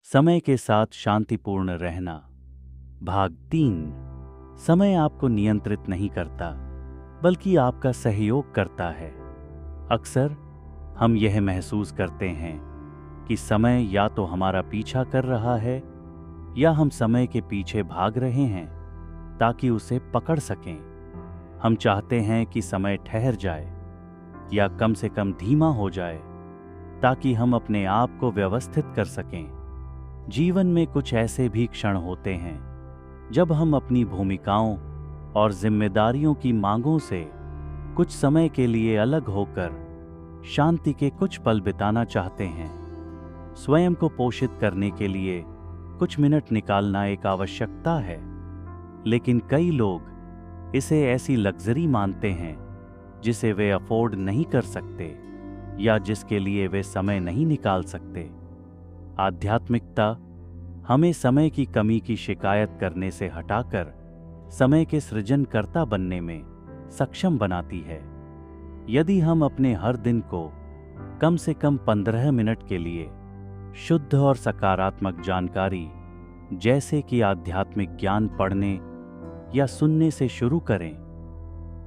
समय के साथ शांतिपूर्ण रहना। भाग 3। समय आपको नियंत्रित नहीं करता, बल्कि आपका सहयोग करता है। अक्सर हम यह महसूस करते हैं कि समय या तो हमारा पीछा कर रहा है या हम समय के पीछे भाग रहे हैं ताकि उसे पकड़ सकें। हम चाहते हैं कि समय ठहर जाए या कम से कम धीमा हो जाए ताकि हम अपने आप को व्यवस्थित कर सकें। जीवन में कुछ ऐसे भी क्षण होते हैं जब हम अपनी भूमिकाओं और जिम्मेदारियों की मांगों से कुछ समय के लिए अलग होकर शांति के कुछ पल बिताना चाहते हैं। स्वयं को पोषित करने के लिए कुछ मिनट निकालना एक आवश्यकता है, लेकिन कई लोग इसे ऐसी लग्जरी मानते हैं जिसे वे अफोर्ड नहीं कर सकते या जिसके लिए वे समय नहीं निकाल सकते। आध्यात्मिकता हमें समय की कमी की शिकायत करने से हटाकर समय के सृजनकर्ता बनने में सक्षम बनाती है। यदि हम अपने हर दिन को कम से कम 15 मिनट के लिए शुद्ध और सकारात्मक जानकारी जैसे कि आध्यात्मिक ज्ञान पढ़ने या सुनने से शुरू करें,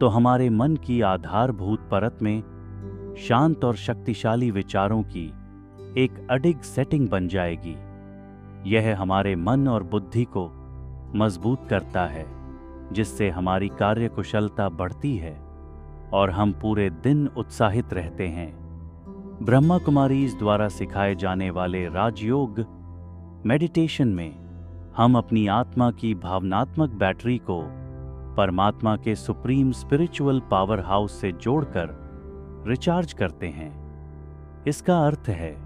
तो हमारे मन की आधारभूत परत में शांत और शक्तिशाली विचारों की एक अडिग सेटिंग बन जाएगी। यह हमारे मन और बुद्धि को मजबूत करता है, जिससे हमारी कार्यकुशलता बढ़ती है और हम पूरे दिन उत्साहित रहते हैं। ब्रह्मा कुमारीज द्वारा सिखाए जाने वाले राजयोग मेडिटेशन में हम अपनी आत्मा की भावनात्मक बैटरी को परमात्मा के सुप्रीम स्पिरिचुअल पावर हाउस से जोड़कर रिचार्ज करते हैं। इसका अर्थ है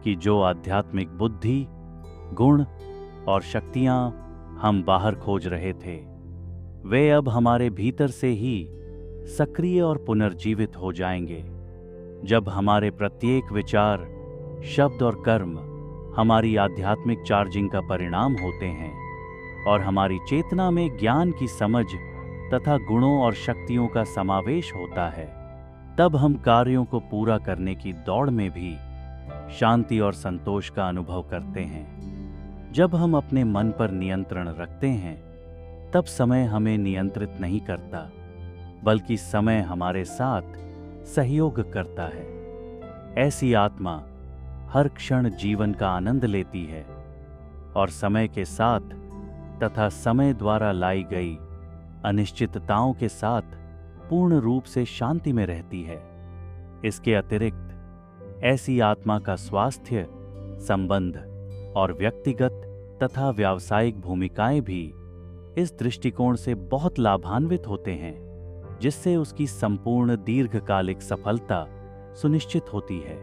कि जो आध्यात्मिक बुद्धि, गुण और शक्तियां हम बाहर खोज रहे थे, वे अब हमारे भीतर से ही सक्रिय और पुनर्जीवित हो जाएंगे। जब हमारे प्रत्येक विचार, शब्द और कर्म हमारी आध्यात्मिक चार्जिंग का परिणाम होते हैं और हमारी चेतना में ज्ञान की समझ तथा गुणों और शक्तियों का समावेश होता है, तब हम कार्यों को पूरा करने की दौड़ में भी शांति और संतोष का अनुभव करते हैं। जब हम अपने मन पर नियंत्रण रखते हैं, तब समय हमें नियंत्रित नहीं करता, बल्कि समय हमारे साथ सहयोग करता है। ऐसी आत्मा हर क्षण जीवन का आनंद लेती है और समय के साथ तथा समय द्वारा लाई गई अनिश्चितताओं के साथ पूर्ण रूप से शांति में रहती है। इसके अतिरिक्त ऐसी आत्मा का स्वास्थ्य, संबंध और व्यक्तिगत तथा व्यावसायिक भूमिकाएं भी इस दृष्टिकोण से बहुत लाभान्वित होते हैं, जिससे उसकी संपूर्ण दीर्घकालिक सफलता सुनिश्चित होती है।